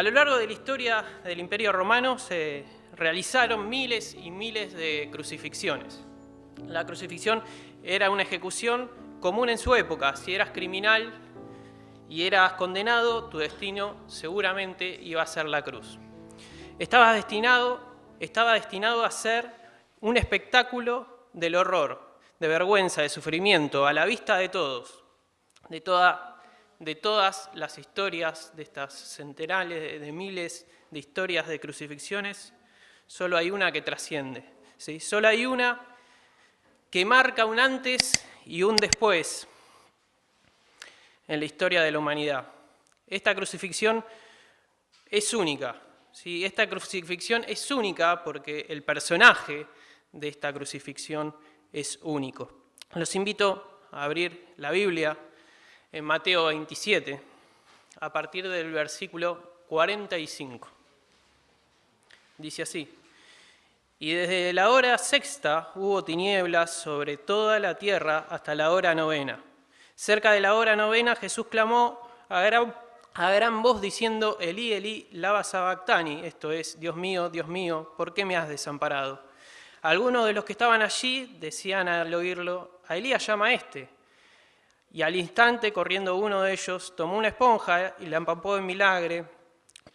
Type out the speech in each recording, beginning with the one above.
A lo largo de la historia del Imperio Romano se realizaron miles y miles de crucifixiones. La crucifixión era una ejecución común en su época. Si eras criminal y eras condenado, tu destino seguramente iba a ser la cruz. Estaba destinado a ser un espectáculo del horror, de vergüenza, de sufrimiento, a la vista de todos, de todas las historias, de estas centenares de miles de historias de crucifixiones. Solo hay una que trasciende, ¿sí? Solo hay una que marca un antes y un después en la historia de la humanidad. Esta crucifixión es única, ¿sí? Esta crucifixión es única porque el personaje de esta crucifixión es único. Los invito a abrir la Biblia en Mateo 27, a partir del versículo 45. Dice así: y desde la hora sexta hubo tinieblas sobre toda la tierra hasta la hora novena. Cerca de la hora novena Jesús clamó a gran voz diciendo: Elí, Elí, lama sabactani, esto es, Dios mío, ¿por qué me has desamparado? Algunos de los que estaban allí decían al oírlo: a Elías llama a este. Y al instante, corriendo uno de ellos, tomó una esponja y la empapó en vinagre,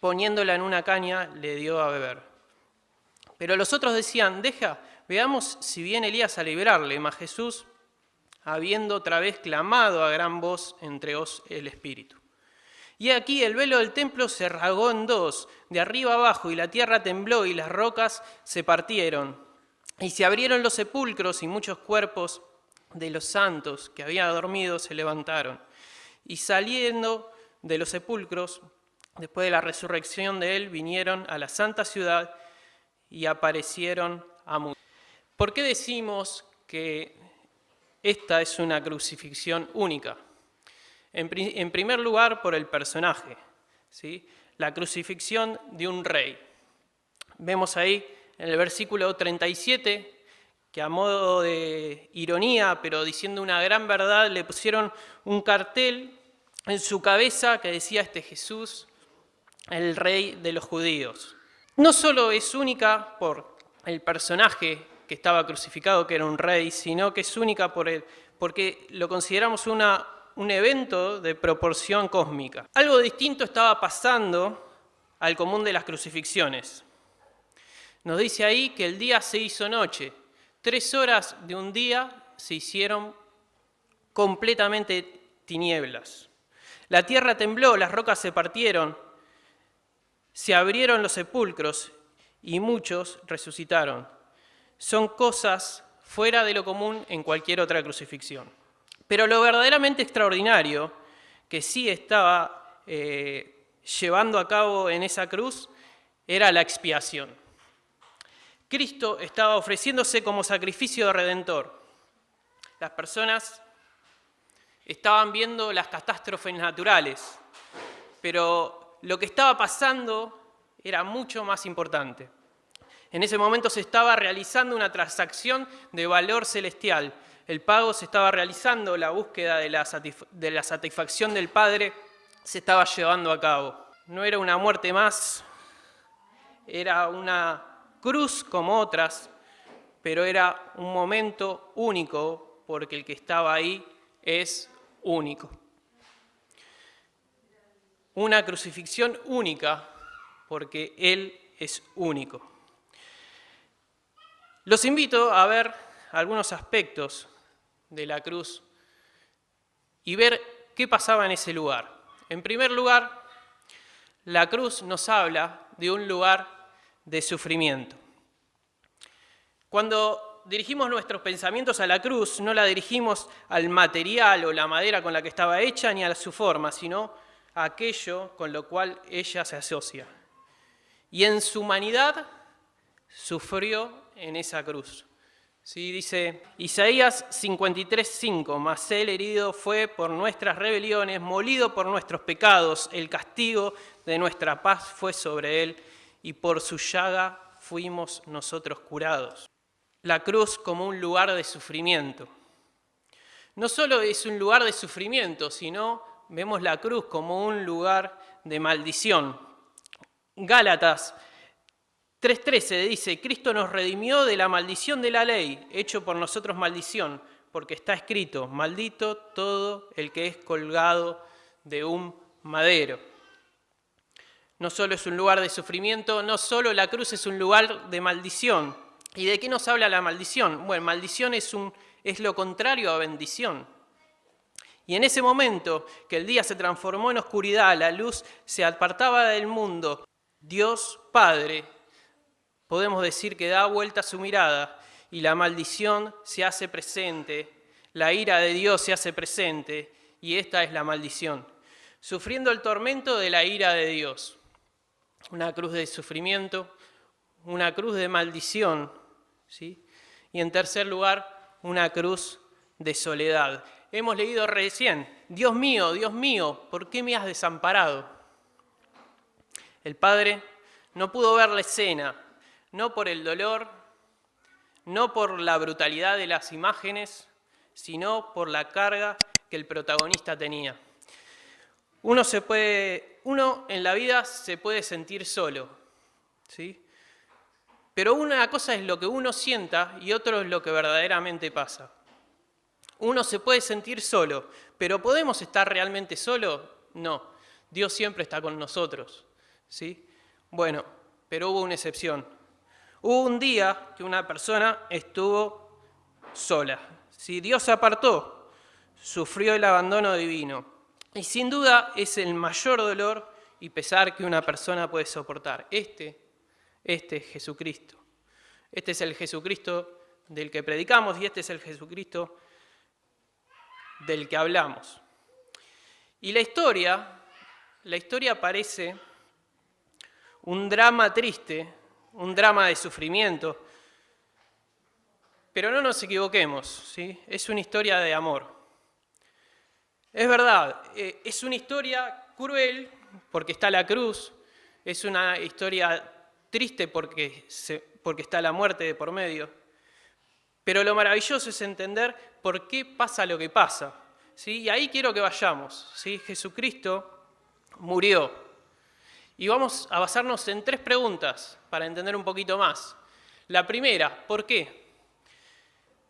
poniéndola en una caña, le dio a beber. Pero los otros decían: veamos si viene Elías a librarle. Mas Jesús, habiendo otra vez clamado a gran voz, entregó el espíritu. Y aquí el velo del templo se rasgó en dos, de arriba abajo, y la tierra tembló y las rocas se partieron. Y se abrieron los sepulcros y muchos cuerpos de los santos que habían dormido se levantaron. Y saliendo de los sepulcros, después de la resurrección de él, vinieron a la santa ciudad y aparecieron a muchos. ¿Por qué decimos que esta es una crucifixión única? En primer lugar, por el personaje, ¿sí? La crucifixión de un rey. Vemos ahí en el versículo 37 que a modo de ironía, pero diciendo una gran verdad, le pusieron un cartel en su cabeza que decía: este Jesús, el rey de los judíos. No solo es única por el personaje que estaba crucificado, que era un rey, sino que es única porque lo consideramos un evento de proporción cósmica. Algo distinto estaba pasando al común de las crucifixiones. Nos dice ahí que el día se hizo noche. 3 horas de un día se hicieron completamente tinieblas. La tierra tembló, las rocas se partieron, se abrieron los sepulcros y muchos resucitaron. Son cosas fuera de lo común en cualquier otra crucifixión. Pero lo verdaderamente extraordinario que sí estaba llevando a cabo en esa cruz era la expiación. Cristo estaba ofreciéndose como sacrificio redentor. Las personas estaban viendo las catástrofes naturales, pero lo que estaba pasando era mucho más importante. En ese momento se estaba realizando una transacción de valor celestial. El pago se estaba realizando, la búsqueda de la satisfacción del Padre se estaba llevando a cabo. No era una muerte más, era una cruz como otras, pero era un momento único porque el que estaba ahí es único. Una crucifixión única porque Él es único. Los invito a ver algunos aspectos de la cruz y ver qué pasaba en ese lugar. En primer lugar, la cruz nos habla de un lugar de sufrimiento. Cuando dirigimos nuestros pensamientos a la cruz, no la dirigimos al material o la madera con la que estaba hecha ni a su forma, sino a aquello con lo cual ella se asocia. Y en su humanidad sufrió en esa cruz. Sí, dice Isaías 53:5, mas él herido fue por nuestras rebeliones, molido por nuestros pecados, el castigo de nuestra paz fue sobre él, y por su llaga fuimos nosotros curados. La cruz como un lugar de sufrimiento. No solo es un lugar de sufrimiento, sino vemos la cruz como un lugar de maldición. Gálatas 3:13 dice, Cristo nos redimió de la maldición de la ley, hecho por nosotros maldición, porque está escrito, maldito todo el que es colgado de un madero. No solo es un lugar de sufrimiento, no solo la cruz es un lugar de maldición. ¿Y de qué nos habla la maldición? Bueno, maldición es lo contrario a bendición. Y en ese momento que el día se transformó en oscuridad, la luz se apartaba del mundo, Dios Padre, podemos decir que da vuelta su mirada y la maldición se hace presente, la ira de Dios se hace presente y esta es la maldición. Sufriendo el tormento de la ira de Dios. Una cruz de sufrimiento, una cruz de maldición, ¿sí? Y en tercer lugar, una cruz de soledad. Hemos leído recién, Dios mío, ¿por qué me has desamparado? El Padre no pudo ver la escena, no por el dolor, no por la brutalidad de las imágenes, sino por la carga que el protagonista tenía. Uno en la vida se puede sentir solo, ¿sí? Pero una cosa es lo que uno sienta y otro es lo que verdaderamente pasa. Uno se puede sentir solo, pero ¿podemos estar realmente solos? No, Dios siempre está con nosotros, ¿sí? Bueno, pero hubo una excepción. Hubo un día que una persona estuvo sola, ¿sí? Dios se apartó, sufrió el abandono divino. Y sin duda es el mayor dolor y pesar que una persona puede soportar. Este es Jesucristo. Este es el Jesucristo del que predicamos y este es el Jesucristo del que hablamos. Y la historia parece un drama triste, un drama de sufrimiento, pero no nos equivoquemos, ¿sí? Es una historia de amor. Es verdad, es una historia cruel porque está la cruz, es una historia triste porque está la muerte de por medio, pero lo maravilloso es entender por qué pasa lo que pasa, ¿sí? Y ahí quiero que vayamos, ¿sí? Jesucristo murió. Y vamos a basarnos en 3 preguntas para entender un poquito más. La primera, ¿por qué?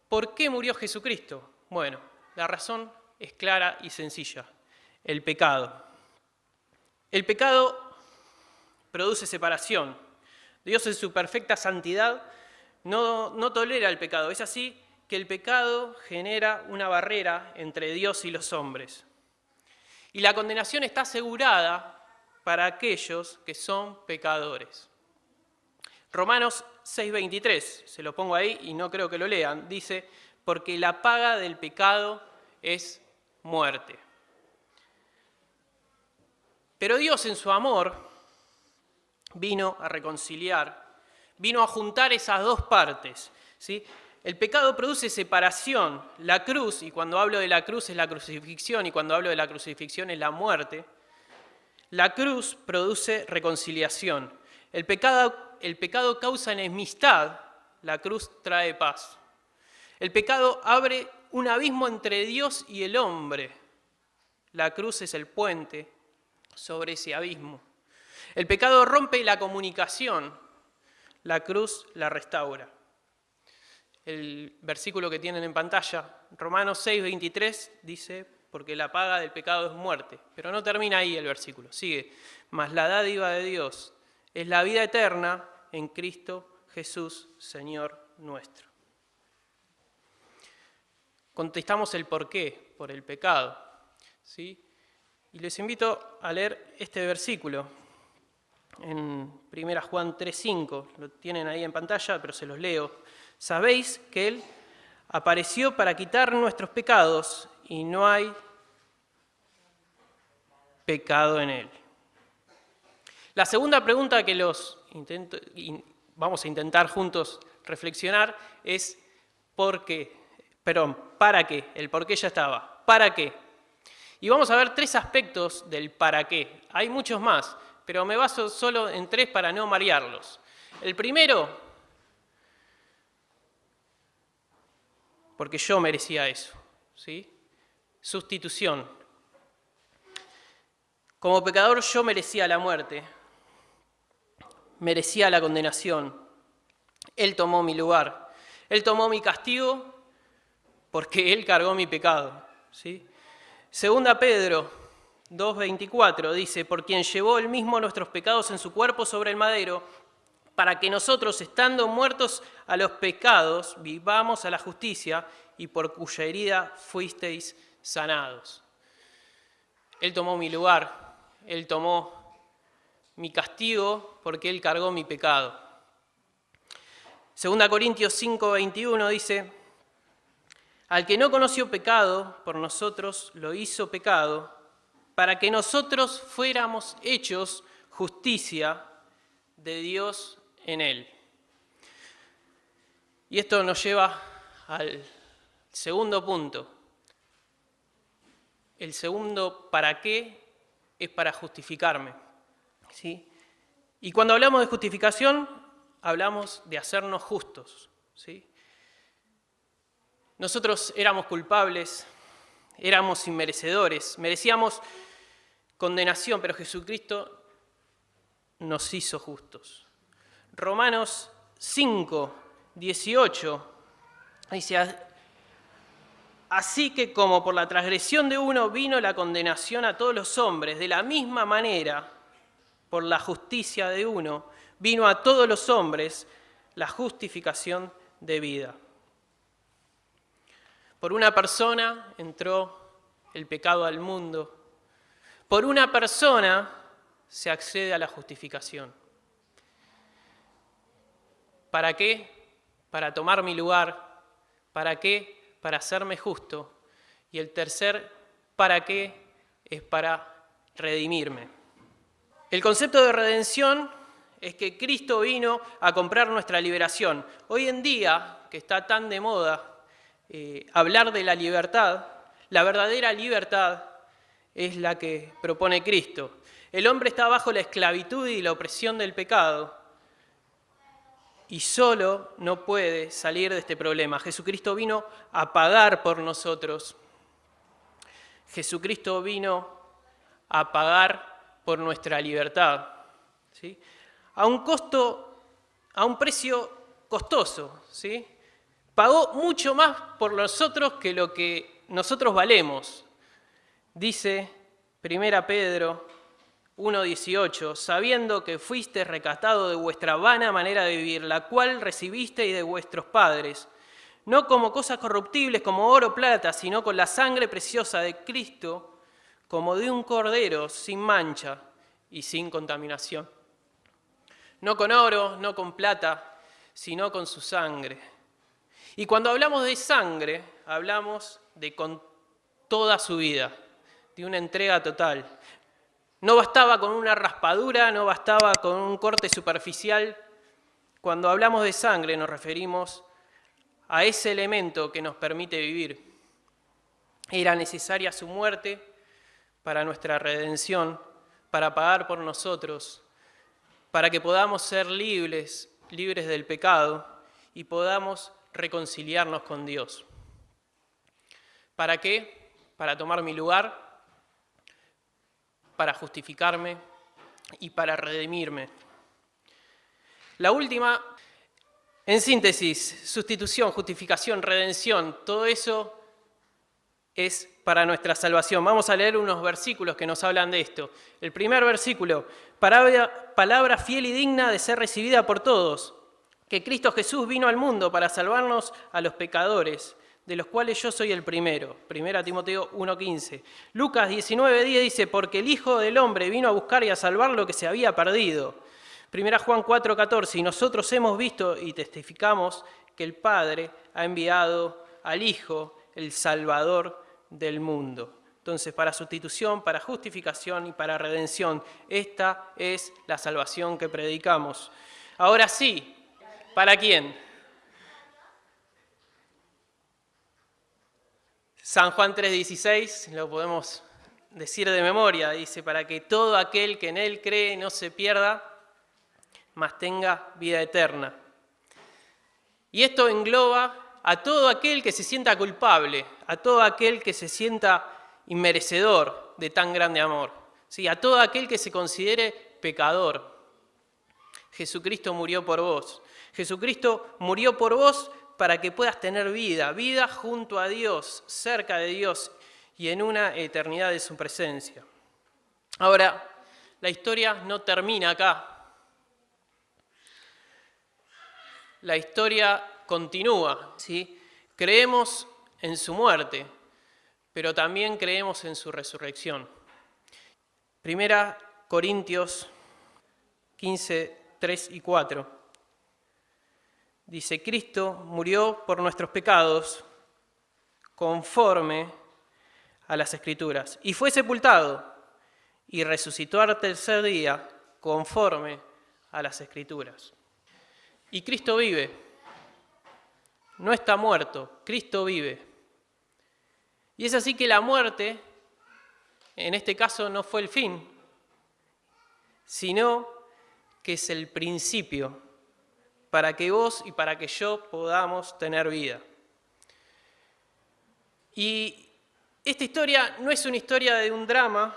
¿Por qué murió Jesucristo? Bueno, la razón es clara y sencilla. El pecado. El pecado produce separación. Dios en su perfecta santidad no tolera el pecado. Es así que el pecado genera una barrera entre Dios y los hombres. Y la condenación está asegurada para aquellos que son pecadores. Romanos 6:23, se lo pongo ahí y no creo que lo lean, dice, porque la paga del pecado es muerte. Pero Dios en su amor vino a reconciliar, vino a juntar esas dos partes, ¿sí? El pecado produce separación, la cruz, y cuando hablo de la cruz es la crucifixión, y cuando hablo de la crucifixión es la muerte. La cruz produce reconciliación. El pecado causa enemistad, la cruz trae paz. El pecado abre un abismo entre Dios y el hombre. La cruz es el puente sobre ese abismo. El pecado rompe la comunicación, la cruz la restaura. El versículo que tienen en pantalla, Romanos 6:23, dice, porque la paga del pecado es muerte. Pero no termina ahí el versículo, sigue. Mas la dádiva de Dios es la vida eterna en Cristo Jesús, Señor nuestro. Contestamos el por qué, por el pecado, ¿sí? Y les invito a leer este versículo en 1 Juan 3:5, lo tienen ahí en pantalla, pero se los leo. Sabéis que Él apareció para quitar nuestros pecados y no hay pecado en Él. La segunda pregunta que vamos a intentar juntos reflexionar es ¿para qué? El por qué ya estaba. ¿Para qué? Y vamos a ver 3 aspectos del para qué. Hay muchos más, pero me baso solo en 3 para no marearlos. El primero, porque yo merecía eso, ¿sí? Sustitución. Como pecador yo merecía la muerte. merecía la condenación. Él tomó mi lugar. Él tomó mi castigo porque Él cargó mi pecado. ¿Sí? Segunda Pedro 2:24 dice, por quien llevó Él mismo nuestros pecados en su cuerpo sobre el madero, para que nosotros, estando muertos a los pecados, vivamos a la justicia, y por cuya herida fuisteis sanados. Él tomó mi lugar, Él tomó mi castigo porque Él cargó mi pecado. Segunda Corintios 5:21 dice, al que no conoció pecado, por nosotros lo hizo pecado, para que nosotros fuéramos hechos justicia de Dios en Él. Y esto nos lleva al segundo punto. El segundo ¿para qué? Es para justificarme. ¿Sí? Y cuando hablamos de justificación, hablamos de hacernos justos. ¿Sí? Nosotros éramos culpables, éramos inmerecedores, merecíamos condenación, pero Jesucristo nos hizo justos. Romanos 5:18 dice, así que como por la transgresión de uno vino la condenación a todos los hombres, de la misma manera, por la justicia de uno, vino a todos los hombres la justificación de vida. Por una persona entró el pecado al mundo. Por una persona se accede a la justificación. ¿Para qué? Para tomar mi lugar. ¿Para qué? Para hacerme justo. Y el tercer ¿para qué? Es para redimirme. El concepto de redención es que Cristo vino a comprar nuestra liberación. Hoy en día, que está tan de moda hablar de la libertad, la verdadera libertad es la que propone Cristo. El hombre está bajo la esclavitud y la opresión del pecado y solo no puede salir de este problema. Jesucristo vino a pagar por nosotros. Jesucristo vino a pagar por nuestra libertad, ¿sí? A un precio costoso, ¿sí? Pagó mucho más por nosotros que lo que nosotros valemos. Dice 1 Pedro 1:18, sabiendo que fuiste rescatado de vuestra vana manera de vivir, la cual recibisteis de vuestros padres, no como cosas corruptibles como oro o plata, sino con la sangre preciosa de Cristo, como de un cordero sin mancha y sin contaminación. No con oro, no con plata, sino con su sangre. Y cuando hablamos de sangre, hablamos de con toda su vida, de una entrega total. No bastaba con una raspadura, no bastaba con un corte superficial. Cuando hablamos de sangre nos referimos a ese elemento que nos permite vivir. Era necesaria su muerte para nuestra redención, para pagar por nosotros, para que podamos ser libres del pecado y podamos reconciliarnos con Dios. ¿Para qué? Para tomar mi lugar, para justificarme y para redimirme. La última, en síntesis, sustitución, justificación, redención, todo eso es para nuestra salvación. Vamos a leer unos versículos que nos hablan de esto. El primer versículo, palabra fiel y digna de ser recibida por todos, que Cristo Jesús vino al mundo para salvarnos a los pecadores, de los cuales yo soy el primero. 1 Timoteo 1:15. Lucas 19:10 dice, porque el Hijo del Hombre vino a buscar y a salvar lo que se había perdido. 1 Juan 4:14, y nosotros hemos visto y testificamos que el Padre ha enviado al Hijo, el Salvador del mundo. Entonces, para sustitución, para justificación y para redención, esta es la salvación que predicamos. Ahora sí, ¿para quién? San Juan 3:16, lo podemos decir de memoria, dice, para que todo aquel que en Él cree no se pierda, mas tenga vida eterna. Y esto engloba a todo aquel que se sienta culpable, a todo aquel que se sienta inmerecedor de tan grande amor, ¿sí? A todo aquel que se considere pecador. Jesucristo murió por vos. Jesucristo murió por vos para que puedas tener vida, vida junto a Dios, cerca de Dios y en una eternidad de su presencia. Ahora, la historia no termina acá. La historia continúa, ¿sí? Creemos en su muerte, pero también creemos en su resurrección. Primera Corintios 15, 3 y 4. Dice, Cristo murió por nuestros pecados conforme a las Escrituras, y fue sepultado, y resucitó al tercer día conforme a las Escrituras. Y Cristo vive, no está muerto, Cristo vive. Y es así que la muerte, en este caso, no fue el fin, sino que es el principio para que vos y para que yo podamos tener vida. Y esta historia no es una historia de un drama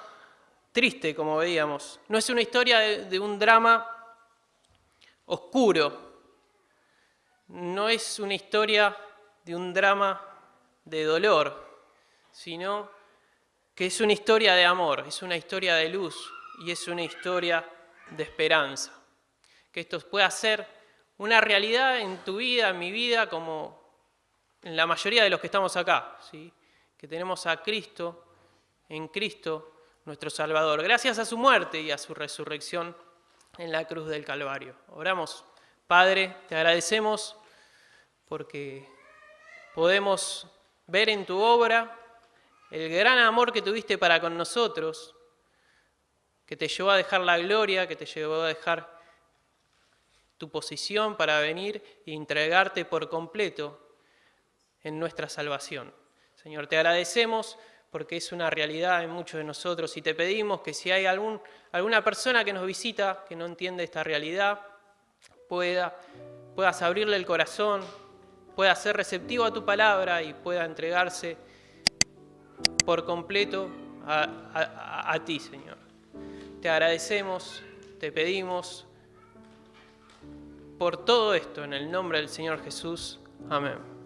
triste, como veíamos, no es una historia de un drama oscuro, no es una historia de un drama de dolor, sino que es una historia de amor, es una historia de luz y es una historia de esperanza. Que esto pueda ser una realidad en tu vida, en mi vida, como en la mayoría de los que estamos acá, ¿sí? Que tenemos a Cristo, en Cristo, nuestro Salvador, gracias a su muerte y a su resurrección en la cruz del Calvario. Oramos. Padre, te agradecemos porque podemos ver en tu obra el gran amor que tuviste para con nosotros, que te llevó a dejar la gloria, que te llevó a dejar tu posición para venir e entregarte por completo en nuestra salvación. Señor, te agradecemos porque es una realidad en muchos de nosotros y te pedimos que si hay alguna persona que nos visita que no entiende esta realidad, puedas abrirle el corazón, pueda ser receptivo a tu palabra y pueda entregarse por completo a ti, Señor. Te agradecemos, te pedimos por todo esto en el nombre del Señor Jesús. Amén.